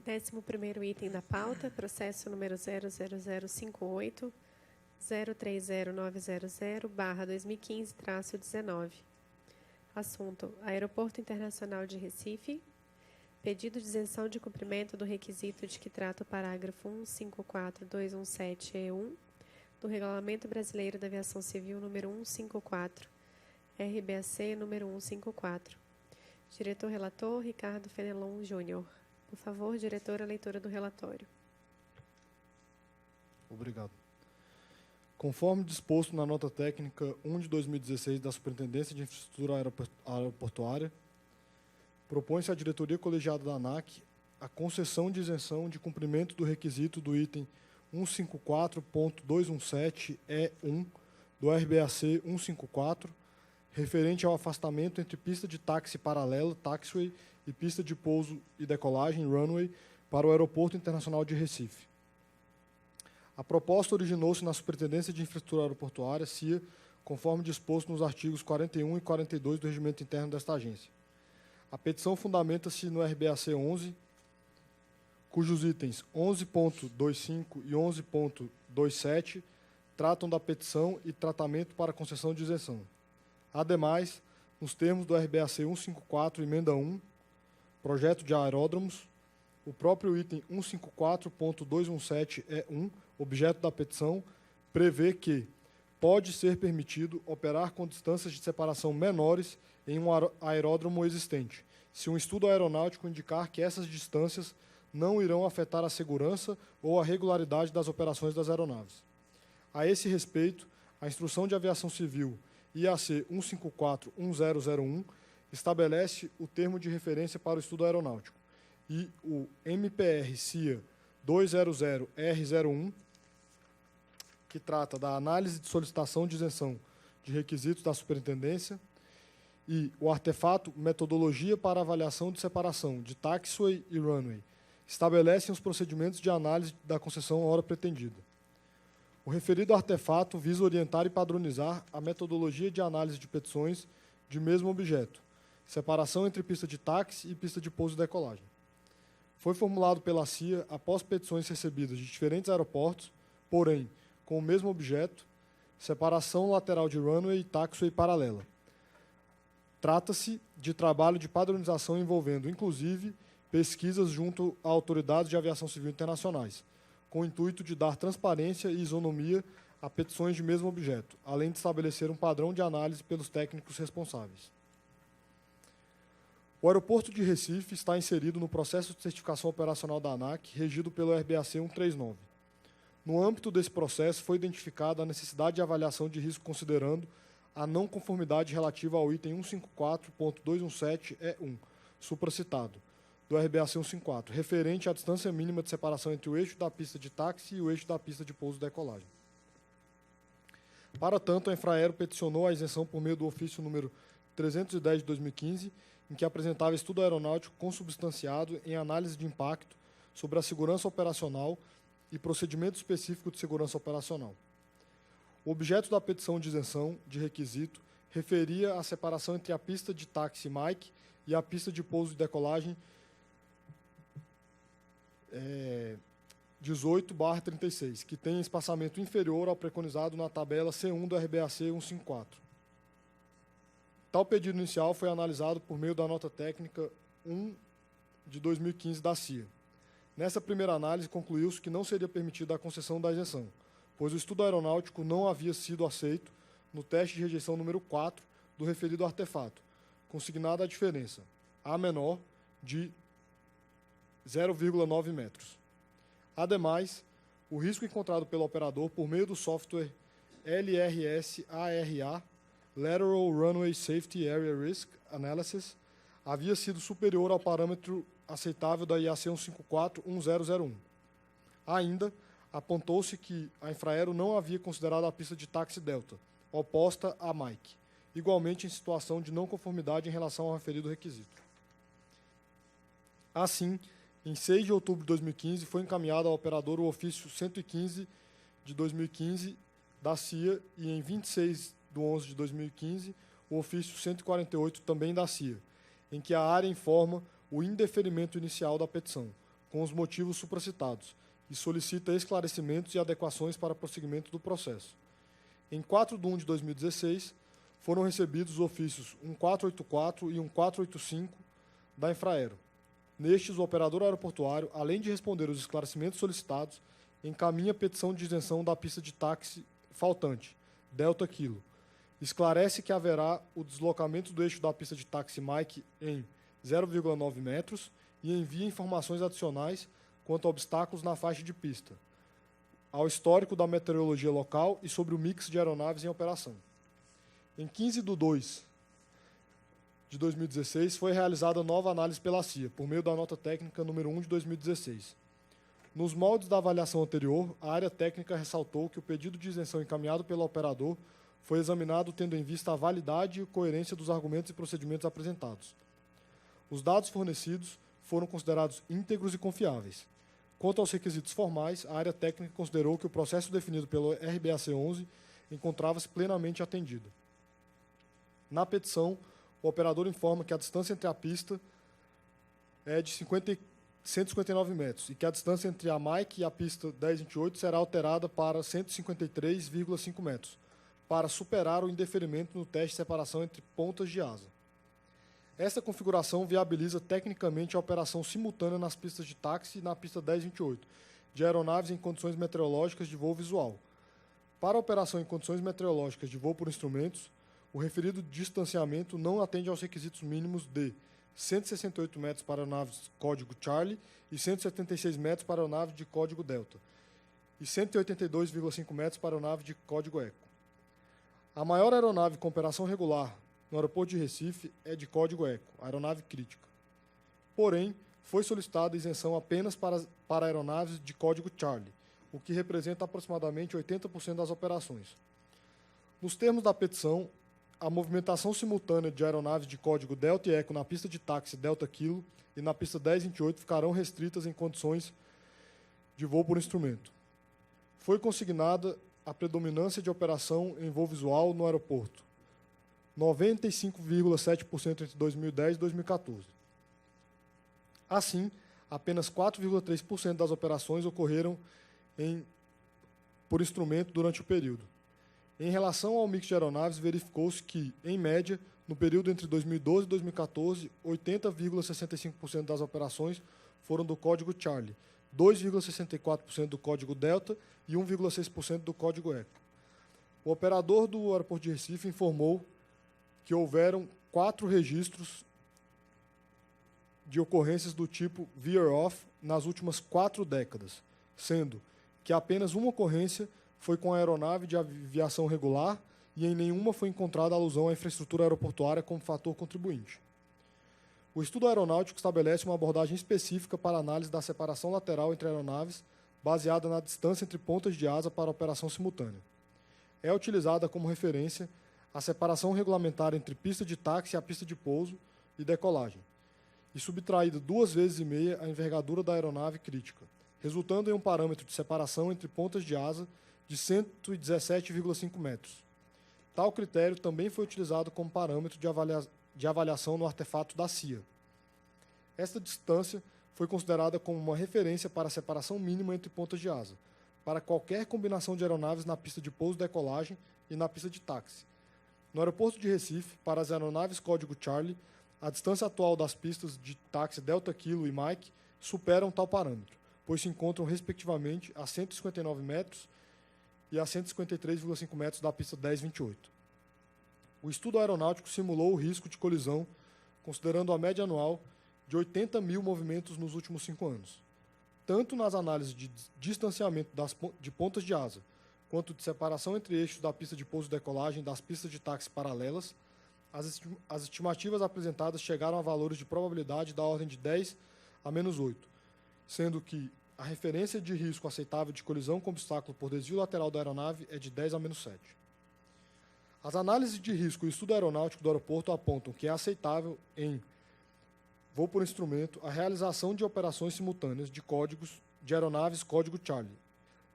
11º item da pauta, processo número 00058, 030900/2015-19. Assunto: Aeroporto Internacional de Recife. Pedido de isenção de cumprimento do requisito de que trata o parágrafo 154217-E1 do Regulamento Brasileiro da Aviação Civil número 154, RBAC número 154. Diretor-relator, Ricardo Fenelon Júnior. Por favor, diretor, a leitura do relatório. Obrigado. Conforme disposto na nota técnica 1 de 2016 da Superintendência de Infraestrutura Aeroportuária, propõe-se à diretoria colegiada da ANAC a concessão de isenção de cumprimento do requisito do item 154.217-E1 do RBAC 154, referente ao afastamento entre pista de táxi paralela, taxiway, e pista de pouso e decolagem, runway, para o Aeroporto Internacional de Recife. A proposta originou-se na Superintendência de Infraestrutura Aeroportuária, CIA, conforme disposto nos artigos 41 e 42 do Regimento Interno desta agência. A petição fundamenta-se no RBAC 11, cujos itens 11.25 e 11.27 tratam da petição e tratamento para concessão de isenção. Ademais, nos termos do RBAC 154, emenda 1, projeto de aeródromos, o próprio item 154.217-E1, objeto da petição, prevê que pode ser permitido operar com distâncias de separação menores em um aeródromo existente, se um estudo aeronáutico indicar que essas distâncias não irão afetar a segurança ou a regularidade das operações das aeronaves. A esse respeito, a Instrução de Aviação Civil IAC 154-1001 estabelece o termo de referência para o estudo aeronáutico e o MPR-CIA 200R01, que trata da análise de solicitação de isenção de requisitos da superintendência, e o artefato Metodologia para Avaliação de Separação de Taxiway e Runway estabelecem os procedimentos de análise da concessão hora pretendida. O referido artefato visa orientar e padronizar a metodologia de análise de petições de mesmo objeto, separação entre pista de táxi e pista de pouso e decolagem. Foi formulado pela CIA após petições recebidas de diferentes aeroportos, porém, com o mesmo objeto, separação lateral de runway e taxiway paralela. Trata-se de trabalho de padronização envolvendo, inclusive, pesquisas junto a autoridades de aviação civil internacionais, com o intuito de dar transparência e isonomia a petições de mesmo objeto, além de estabelecer um padrão de análise pelos técnicos responsáveis. O aeroporto de Recife está inserido no processo de certificação operacional da ANAC, regido pelo RBAC 139. No âmbito desse processo, foi identificada a necessidade de avaliação de risco considerando a não conformidade relativa ao item 154.217-E1, supracitado, do RBAC 154, referente à distância mínima de separação entre o eixo da pista de táxi e o eixo da pista de pouso e decolagem. Para tanto, a Infraero peticionou a isenção por meio do ofício número 310 de 2015, em que apresentava estudo aeronáutico consubstanciado em análise de impacto sobre a segurança operacional e procedimento específico de segurança operacional. O objeto da petição de isenção de requisito referia à separação entre a pista de táxi Mike e a pista de pouso e decolagem 18/36, que tem espaçamento inferior ao preconizado na tabela C1 do RBAC 154. Tal pedido inicial foi analisado por meio da nota técnica 1 de 2015 da CIA. Nessa primeira análise, concluiu-se que não seria permitida a concessão da isenção, pois o estudo aeronáutico não havia sido aceito no teste de rejeição número 4 do referido artefato, consignada a diferença A menor de 0,9 metros. Ademais, o risco encontrado pelo operador por meio do software LRS-ARA, Lateral Runway Safety Area Risk Analysis, havia sido superior ao parâmetro aceitável da IAC 154.1001. Ainda, apontou-se que a Infraero não havia considerado a pista de táxi Delta, oposta à Mike, igualmente em situação de não conformidade em relação ao referido requisito. Assim, em 6 de outubro de 2015, foi encaminhado ao operador o ofício 115 de 2015 da CIA e em 26 de 11 de 2015, o ofício 148 também da CIA, em que a área informa o indeferimento inicial da petição, com os motivos supracitados e solicita esclarecimentos e adequações para prosseguimento do processo. Em 4/1 de 2016, foram recebidos os ofícios 1484 e 1485 da Infraero. Nestes, o operador aeroportuário, além de responder os esclarecimentos solicitados, encaminha petição de isenção da pista de táxi faltante, Delta Kilo. Esclarece que haverá o deslocamento do eixo da pista de táxi Mike em 0,9 metros e envia informações adicionais quanto a obstáculos na faixa de pista, ao histórico da meteorologia local e sobre o mix de aeronaves em operação. Em 15/2 de 2016, foi realizada nova análise pela CIA, por meio da nota técnica número 1 de 2016. Nos moldes da avaliação anterior, a área técnica ressaltou que o pedido de isenção encaminhado pelo operador foi examinado tendo em vista a validade e coerência dos argumentos e procedimentos apresentados. Os dados fornecidos foram considerados íntegros e confiáveis. Quanto aos requisitos formais, a área técnica considerou que o processo definido pelo RBAC 11 encontrava-se plenamente atendido. Na petição, o operador informa que a distância entre a pista é de 159 metros e que a distância entre a Mike e a pista 1028 será alterada para 153,5 metros, para superar o indeferimento no teste de separação entre pontas de asa. Esta configuração viabiliza tecnicamente a operação simultânea nas pistas de táxi e na pista 1028, de aeronaves em condições meteorológicas de voo visual. Para a operação em condições meteorológicas de voo por instrumentos, o referido distanciamento não atende aos requisitos mínimos de 168 metros para aeronaves código Charlie e 176 metros para aeronave de código Delta e 182,5 metros para aeronave de código Eco. A maior aeronave com operação regular no aeroporto de Recife é de código Eco, aeronave crítica. Porém, foi solicitada isenção apenas para aeronaves de código Charlie, o que representa aproximadamente 80% das operações. Nos termos da petição, a movimentação simultânea de aeronaves de código Delta e Eco na pista de táxi Delta Kilo e na pista 1028 ficarão restritas em condições de voo por instrumento. Foi consignada a predominância de operação em voo visual no aeroporto, 95,7% entre 2010 e 2014. Assim, apenas 4,3% das operações ocorreram por instrumento durante o período. Em relação ao mix de aeronaves, verificou-se que, em média, no período entre 2012 e 2014, 80,65% das operações foram do código Charlie, 2,64% do código Delta e 1,6% do código Eco. O operador do aeroporto de Recife informou que houveram 4 registros de ocorrências do tipo veer-off nas últimas 4 décadas, sendo que apenas uma ocorrência foi com a aeronave de aviação regular e em nenhuma foi encontrada alusão à infraestrutura aeroportuária como fator contribuinte. O estudo aeronáutico estabelece uma abordagem específica para a análise da separação lateral entre aeronaves, baseada na distância entre pontas de asa para a operação simultânea. É utilizada como referência a separação regulamentar entre pista de táxi e a pista de pouso e decolagem, e subtraída 2,5 vezes a envergadura da aeronave crítica, resultando em um parâmetro de separação entre pontas de asa de 117,5 metros. Tal critério também foi utilizado como parâmetro de avaliação no artefato da CIA. Esta distância foi considerada como uma referência para a separação mínima entre pontas de asa, para qualquer combinação de aeronaves na pista de pouso e decolagem e na pista de táxi. No aeroporto de Recife, para as aeronaves código Charlie, a distância atual das pistas de táxi Delta Kilo e Mike superam tal parâmetro, pois se encontram, respectivamente, a 159 metros e a 153,5 metros da pista 1028. O estudo aeronáutico simulou o risco de colisão, considerando a média anual de 80 mil movimentos nos últimos 5 anos, tanto nas análises de distanciamento de pontas de asa, quanto de separação entre eixos da pista de pouso e decolagem das pistas de táxi paralelas. As estimativas apresentadas chegaram a valores de probabilidade da ordem de 10 a menos 8, sendo que a referência de risco aceitável de colisão com obstáculo por desvio lateral da aeronave é de 10 a menos 7. As análises de risco e estudo aeronáutico do aeroporto apontam que é aceitável em voo por instrumento a realização de operações simultâneas de códigos de aeronaves código Charlie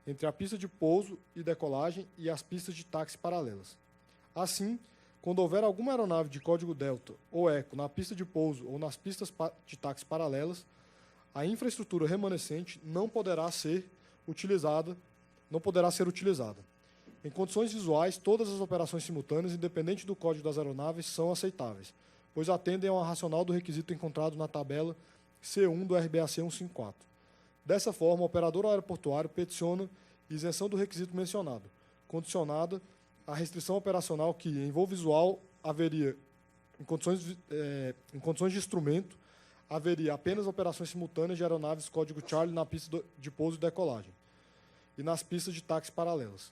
entre a pista de pouso e decolagem e as pistas de táxi paralelas. Assim, quando houver alguma aeronave de código Delta ou Eco na pista de pouso ou nas pistas de táxi paralelas, a infraestrutura remanescente não poderá ser utilizada. Em condições visuais, todas as operações simultâneas, independente do código das aeronaves, são aceitáveis, pois atendem ao racional do requisito encontrado na tabela C1 do RBAC 154. Dessa forma, o operador aeroportuário peticiona isenção do requisito mencionado, condicionada à restrição operacional que, em voo visual, haveria, em condições de instrumento, haveria apenas operações simultâneas de aeronaves código Charlie na pista de pouso e decolagem e nas pistas de táxi paralelas.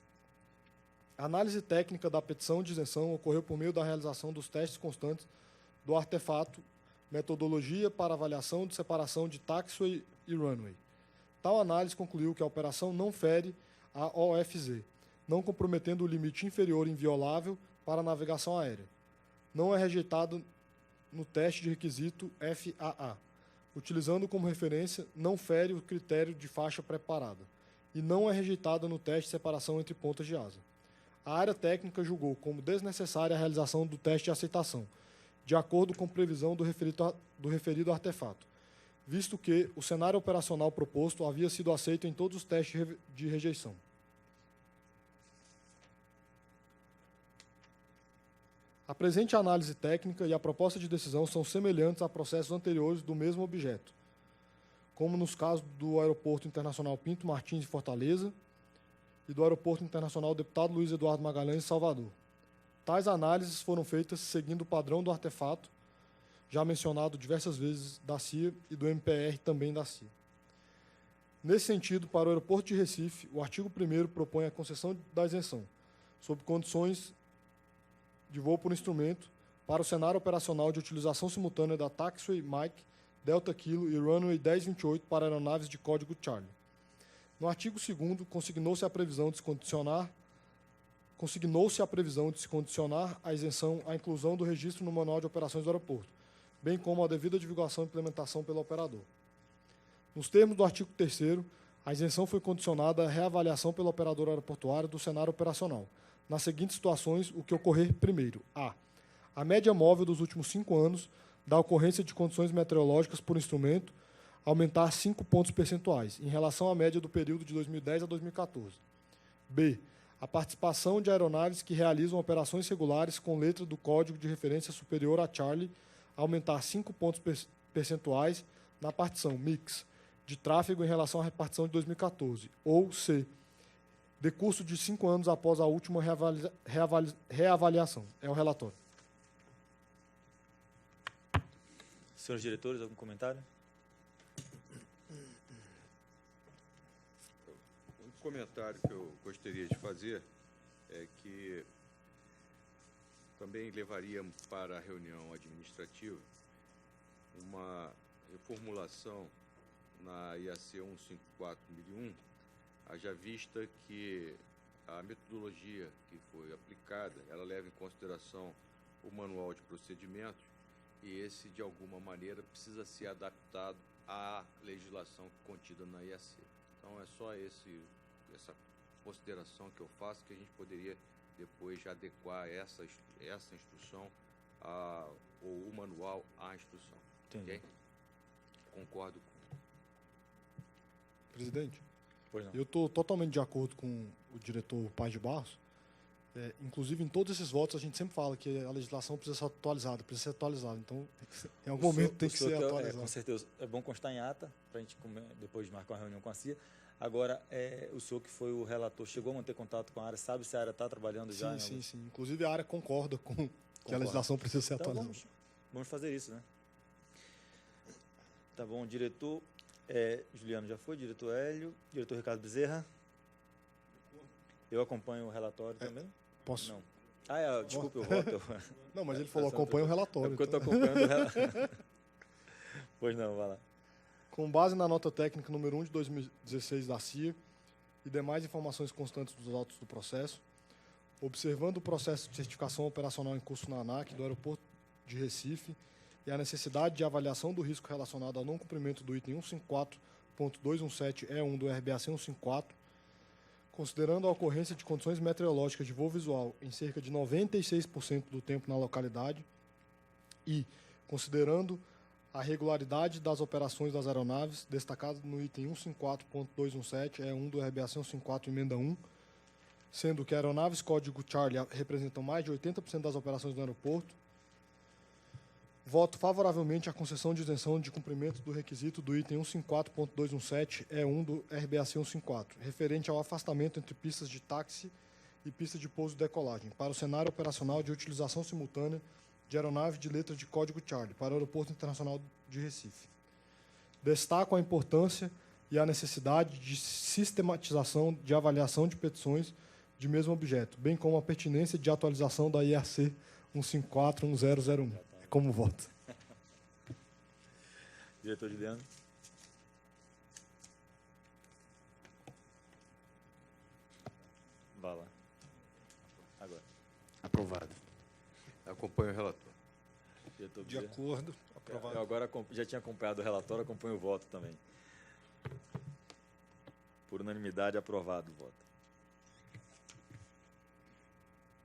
A análise técnica da petição de isenção ocorreu por meio da realização dos testes constantes do artefato, metodologia para avaliação de separação de taxiway e runway. Tal análise concluiu que a operação não fere a OFZ, não comprometendo o limite inferior inviolável para a navegação aérea. Não é rejeitado no teste de requisito FAA, utilizando como referência, não fere o critério de faixa preparada, e não é rejeitada no teste de separação entre pontas de asa. A área técnica julgou como desnecessária a realização do teste de aceitação, de acordo com previsão do referido artefato, visto que o cenário operacional proposto havia sido aceito em todos os testes de rejeição. A presente análise técnica e a proposta de decisão são semelhantes a processos anteriores do mesmo objeto, como nos casos do Aeroporto Internacional Pinto Martins de Fortaleza e do Aeroporto Internacional Deputado Luiz Eduardo Magalhães de Salvador. Tais análises foram feitas seguindo o padrão do artefato, já mencionado diversas vezes da CIA e do MPR também da CIA. Nesse sentido, para o aeroporto de Recife, o artigo 1º propõe a concessão da isenção, sob condições de voo por instrumento, para o cenário operacional de utilização simultânea da Taxiway Mike, Delta Kilo e Runway 1028 para aeronaves de código Charlie. No artigo 2º, consignou-se a previsão de se condicionar a isenção à inclusão do registro no Manual de Operações do Aeroporto, bem como a devida divulgação e implementação pelo operador. Nos termos do artigo 3º, a isenção foi condicionada à reavaliação pelo operador aeroportuário do cenário operacional, nas seguintes situações, o que ocorrer primeiro. A média móvel dos últimos 5 anos da ocorrência de condições meteorológicas por instrumento aumentar 5 pontos percentuais, em relação à média do período de 2010 a 2014. B. A participação de aeronaves que realizam operações regulares com letra do código de referência superior a Charlie aumentar 5 pontos percentuais na partição mix de tráfego em relação à repartição de 2014. Ou C. Decurso de 5 anos após a última reavaliação. É o relatório. Senhores diretores, algum comentário? Um comentário que eu gostaria de fazer é que também levaríamos para a reunião administrativa uma reformulação na IAC 154.1001, haja vista que a metodologia que foi aplicada, ela leva em consideração o manual de procedimentos e esse, de alguma maneira, precisa ser adaptado à legislação contida na IAC. Então, é só essa consideração que eu faço, que a gente poderia depois já adequar essa instrução ou o manual à instrução. Entendi. Okay? Concordo com... Presidente, Pois não. eu estou totalmente de acordo com o diretor Paz de Barros. Inclusive, em todos esses votos, a gente sempre fala que a legislação precisa ser atualizada. Então, em algum momento tem que ser atualizada. Com certeza. É bom constar em ata, para a gente depois marcar uma reunião com a CIA. Agora, o senhor que foi o relator, chegou a manter contato com a área, sabe se a área está trabalhando já? Sim. Inclusive, a área concorda com que a legislação precisa ser atualizada. Então, vamos fazer isso, né? Tá bom, diretor Juliano já foi, diretor Hélio, diretor Ricardo Bezerra. Eu acompanho o relatório também? Posso? Não. Desculpa, eu voto. Não, mas ele falou, acompanha o relatório. É porque eu estou acompanhando o relatório. Pois não, vai lá. Com base na nota técnica número 1 de 2016 da CIA e demais informações constantes dos autos do processo, observando o processo de certificação operacional em curso na ANAC do aeroporto de Recife e a necessidade de avaliação do risco relacionado ao não cumprimento do item 154.217E1 do RBAC 154, considerando a ocorrência de condições meteorológicas de voo visual em cerca de 96% do tempo na localidade e considerando a regularidade das operações das aeronaves, destacado no item 154.217, do RBAC 154, emenda 1, sendo que aeronaves código Charlie representam mais de 80% das operações do aeroporto. Voto favoravelmente à concessão de isenção de cumprimento do requisito do item 154.217, do RBAC 154, referente ao afastamento entre pistas de táxi e pista de pouso e decolagem, para o cenário operacional de utilização simultânea de aeronave de letra de código Charlie para o Aeroporto Internacional de Recife. Destaco a importância e a necessidade de sistematização de avaliação de petições de mesmo objeto, bem como a pertinência de atualização da IRC 1541001. É como voto. Diretor Juliano. Vá lá. Agora. Aprovado. Acompanho o relator. Diretor De Bezerra. acordo. Aprovado. Eu agora já tinha acompanhado o relatório, acompanho o voto também. Por unanimidade, aprovado o voto.